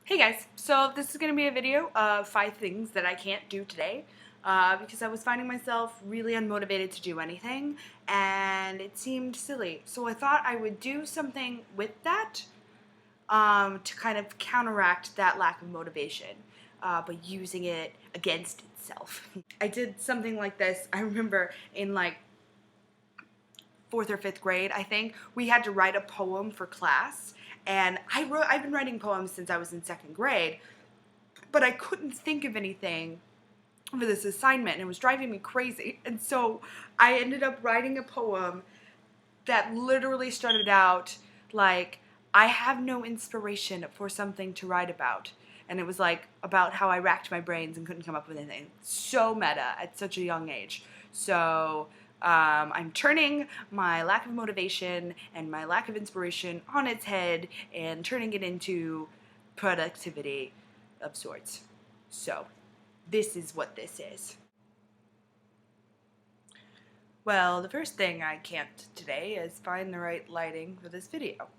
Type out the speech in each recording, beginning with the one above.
Hey guys, so this is going to be a video of 5 things that I can't do today because I was finding myself really unmotivated to do anything and it seemed silly. So I thought I would do something with that to kind of counteract that lack of motivation by using it against itself. I did something like this, I remember in like 4th or 5th grade, I think, we had to write a poem for class. And I've been writing poems since I was in 2nd grade, but I couldn't think of anything for this assignment, and it was driving me crazy. And so I ended up writing a poem that literally started out like, I have no inspiration for something to write about. And it was like about how I racked my brains and couldn't come up with anything. So meta at such a young age. So I'm turning my lack of motivation and my lack of inspiration on its head and turning it into productivity of sorts. So this is what this is. Well, the first thing I can't today is find the right lighting for this video.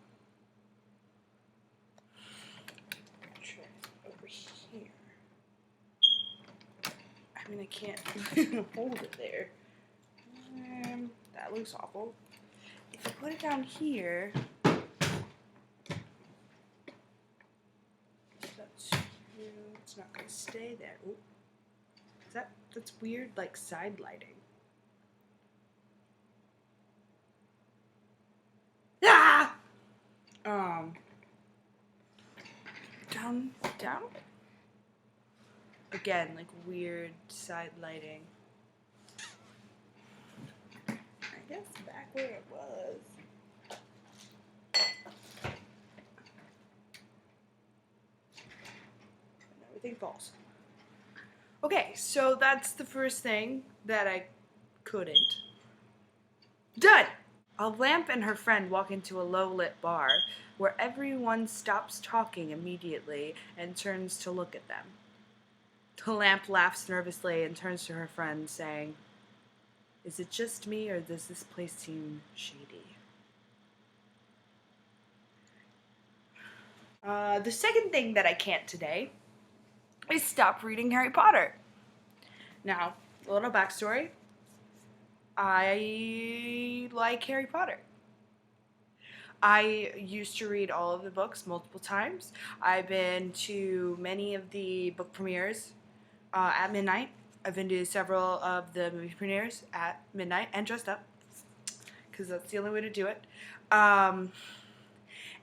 Try over here. I mean, I can't hold it there. That looks awful. If I put it down here, it's not going to stay there. Ooh. That's weird, like side lighting. Ah! Down? Again, like weird side lighting. I guess back where it was. And everything falls. Okay, so that's the first thing that I couldn't. Done! A lamp and her friend walk into a low-lit bar where everyone stops talking immediately and turns to look at them. The lamp laughs nervously and turns to her friend, saying, "Is it just me, or does this place seem shady?" The second thing that I can't today is stop reading Harry Potter. Now, a little backstory. I like Harry Potter. I used to read all of the books multiple times. I've been to many of the book premieres at midnight. I've been to several of the movie premieres at midnight and dressed up because that's the only way to do it.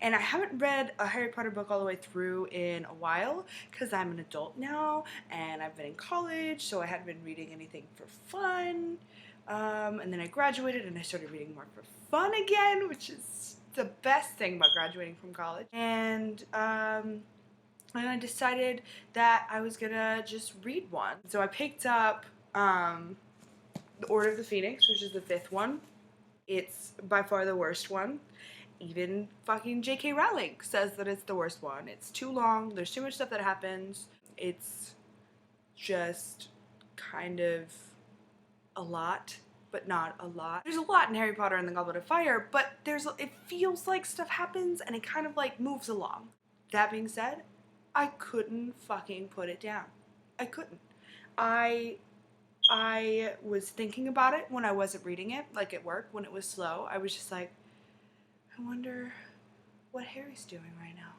And I haven't read a Harry Potter book all the way through in a while because I'm an adult now and I've been in college, so I hadn't been reading anything for fun. And then I graduated and I started reading more for fun again, which is the best thing about graduating from college. And I decided that I was gonna just read one. So I picked up The Order of the Phoenix, which is the 5th one. It's by far the worst one. Even fucking J.K. Rowling says that it's the worst one. It's too long, there's too much stuff that happens. It's just kind of a lot, but not a lot. There's a lot in Harry Potter and the Goblet of Fire, but it feels like stuff happens and it kind of like moves along. That being said, I couldn't fucking put it down. I couldn't. I was thinking about it when I wasn't reading it, like at work, when it was slow. I was just like, I wonder what Harry's doing right now.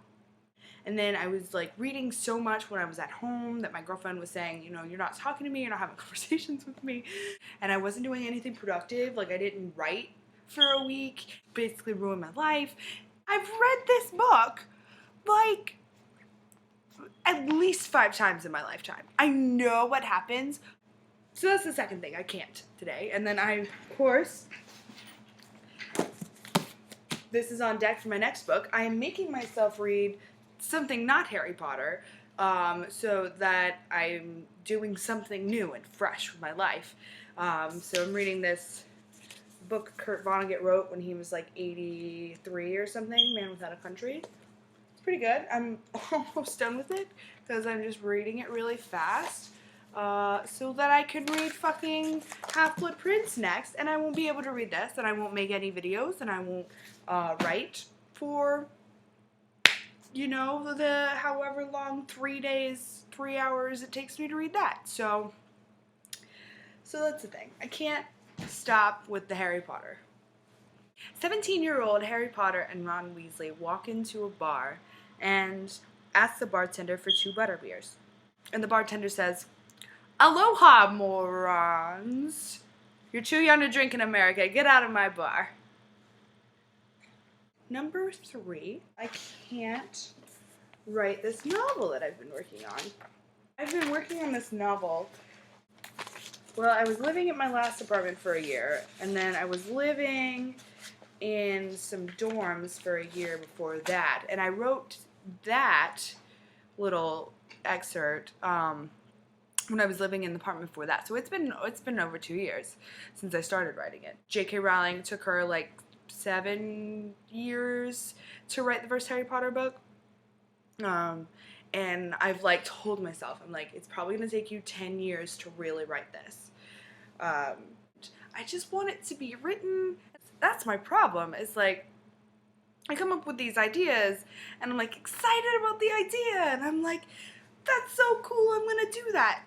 And then I was like reading so much when I was at home that my girlfriend was saying, you know, you're not talking to me, you're not having conversations with me. And I wasn't doing anything productive. Like I didn't write for a week, basically ruined my life. I've read this book like at least 5 times in my lifetime. I know what happens. So that's the second thing I can't today. And then of course, this is on deck for my next book. I am making myself read something not Harry Potter so that I'm doing something new and fresh with my life. So I'm reading this book Kurt Vonnegut wrote when he was like 83 or something, Man Without a Country. It's pretty good. I'm almost done with it because I'm just reading it really fast so that I can read fucking Half-Blood Prince next, and I won't be able to read this, and I won't make any videos, and I won't write for you know, the however long 3 days, 3 hours it takes me to read that. So that's the thing. I can't stop with the Harry Potter. 17-year-old Harry Potter and Ron Weasley walk into a bar and ask the bartender for 2 butterbeers. And the bartender says, "Aloha, morons. You're too young to drink in America. Get out of my bar." Number 3, I can't write this novel that I've been working on. I've been working on this novel. Well, I was living at my last apartment for a year, and then I was living in some dorms for a year before that, and I wrote that little excerpt when I was living in the apartment before that. So it's been over 2 years since I started writing it. J.K. Rowling took her like 7 years to write the first Harry Potter book. And I've like told myself, I'm like, it's probably gonna take you 10 years to really write this. I just want it to be written. That's my problem. It's like, I come up with these ideas and I'm like excited about the idea and I'm like, that's so cool, I'm gonna do that.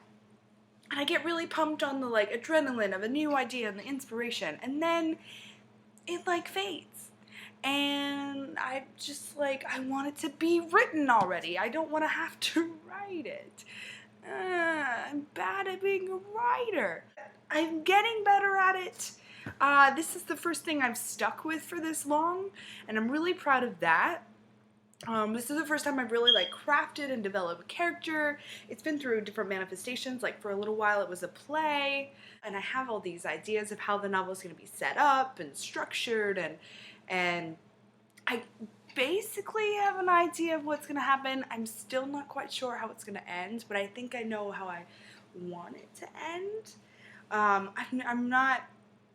And I get really pumped on the like adrenaline of a new idea and the inspiration, and then it like fades. And I just like, I want it to be written already. I don't want to have to write it. I'm bad at being a writer. I'm getting better at it. This is the first thing I've stuck with for this long, and I'm really proud of that. This is the first time I've really like crafted and developed a character. It's been through different manifestations. Like for a little while it was a play, and I have all these ideas of how the novel is going to be set up and structured, and I basically have an idea of what's going to happen. I'm still not quite sure how it's going to end, but I think I know how I want it to end.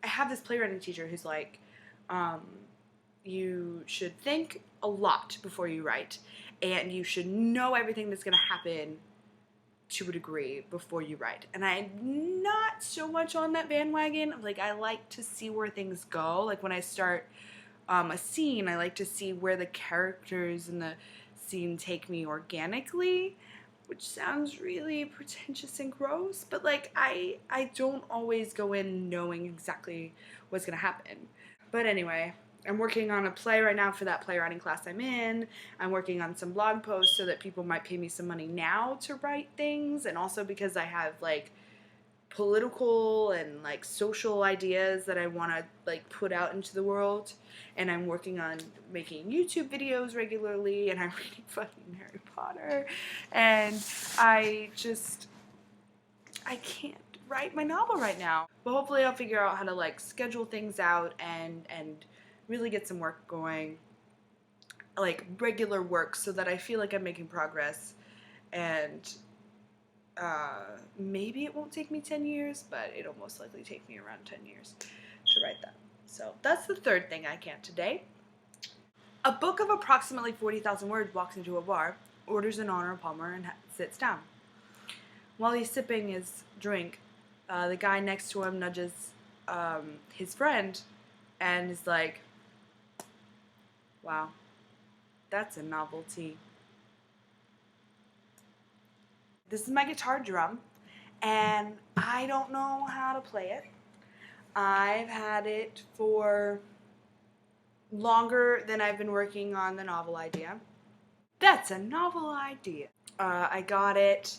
I have this playwriting teacher who's like, you should think a lot before you write, and you should know everything that's going to happen to a degree before you write. And I'm not so much on that bandwagon. Like, I like to see where things go. Like when I start a scene, I like to see where the characters in the scene take me organically, which sounds really pretentious and gross, but like I don't always go in knowing exactly what's gonna happen. But anyway, I'm working on a play right now for that playwriting class I'm in. I'm working on some blog posts so that people might pay me some money now to write things, and also because I have like political and like social ideas that I want to like put out into the world, and I'm working on making YouTube videos regularly, and I'm reading fucking Harry Potter, and I can't write my novel right now. But hopefully I'll figure out how to like schedule things out and really get some work going, like regular work, so that I feel like I'm making progress, and maybe it won't take me 10 years, but it'll most likely take me around 10 years to write that. So that's the third thing I can't today. A book of approximately 40,000 words walks into a bar, orders an Arnold Palmer, and sits down. While he's sipping his drink, the guy next to him nudges his friend and is like, "Wow, that's a novelty." This is my guitar drum, and I don't know how to play it. I've had it for longer than I've been working on the novel idea. That's a novel idea. I got it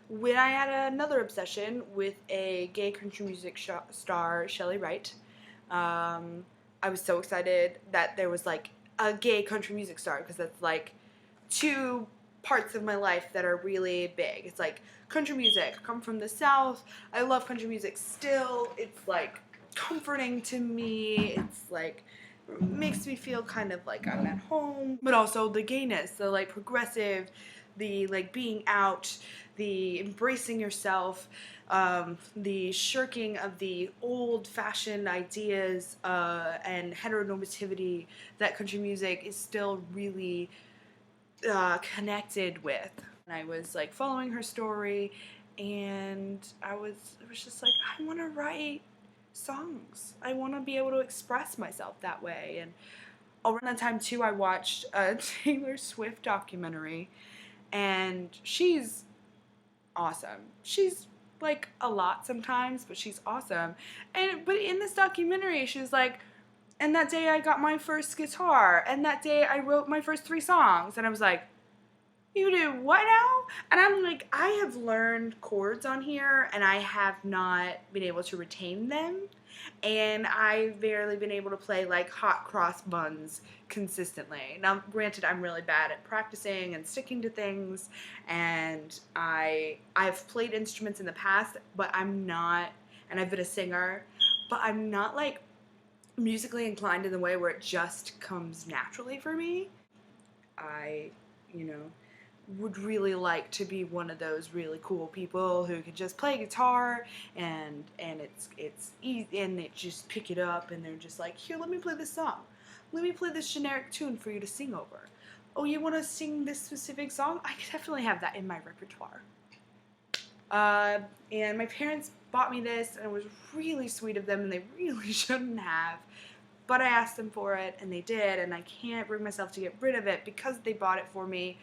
when I had another obsession with a gay country music star, Shelley Wright. I was so excited that there was like a gay country music star, because that's like 2 parts of my life that are really big. It's like country music. I come from the South. I love country music still. It's like comforting to me. It's like makes me feel kind of like I'm at home. But also the gayness, the like progressive, the like being out, the embracing yourself, the shirking of the old-fashioned ideas and heteronormativity that country music is still really connected with. And I was like following her story, and I was just like, I want to write songs. I want to be able to express myself that way, and Around that time too, I watched a Taylor Swift documentary, and she's awesome. She's like a lot sometimes, but she's awesome. But in this documentary, she's like, and that day I got my first guitar, and that day I wrote my first 3 songs, and I was like, you do what now? And I'm like, I have learned chords on here, and I have not been able to retain them. And I've barely been able to play like hot cross buns consistently. Now, granted, I'm really bad at practicing and sticking to things, and I've played instruments in the past, but I'm not, and I've been a singer, but I'm not like musically inclined in the way where it just comes naturally for me. I, you know, would really like to be one of those really cool people who can just play guitar and it's easy and they just pick it up and they're just like, here, let me play this song. Let me play this generic tune for you to sing over. Oh, you want to sing this specific song? I could definitely have that in my repertoire. And my parents bought me this, and it was really sweet of them, and they really shouldn't have. But I asked them for it, and they did, and I can't bring myself to get rid of it because they bought it for me.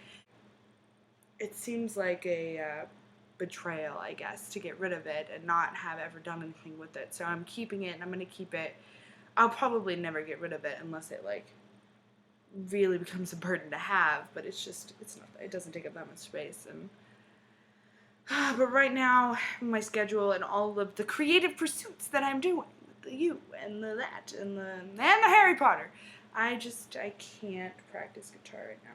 It seems like a betrayal, I guess, to get rid of it and not have ever done anything with it. So I'm keeping it, and I'm going to keep it. I'll probably never get rid of it unless it, like, really becomes a burden to have, but it doesn't take up that much space. And but right now, my schedule and all of the creative pursuits that I'm doing with the you and the that and the Harry Potter, I can't practice guitar right now.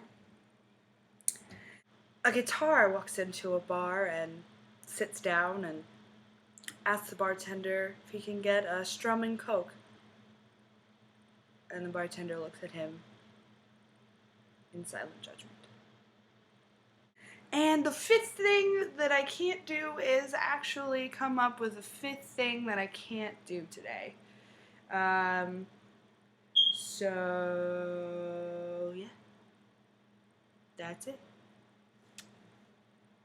A guitar walks into a bar and sits down and asks the bartender if he can get a strum and coke. And the bartender looks at him in silent judgment. And the 5th thing that I can't do is actually come up with a 5th thing that I can't do today. So, yeah. That's it.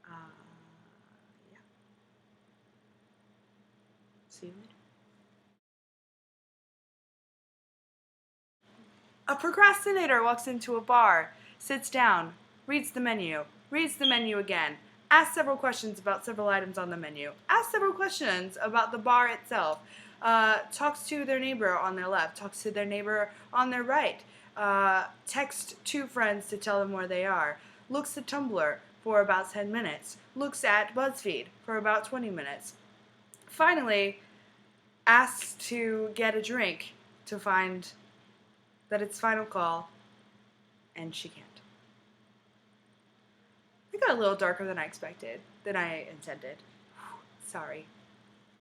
Yeah. See you later. A procrastinator walks into a bar, sits down, reads the menu again, asks several questions about several items on the menu, asks several questions about the bar itself, talks to their neighbor on their left, talks to their neighbor on their right, texts 2 friends to tell them where they are, looks at Tumblr for about 10 minutes, looks at BuzzFeed for about 20 minutes, finally asks to get a drink to find that it's final call, and she can't. It got a little darker than I expected, than I intended. Sorry.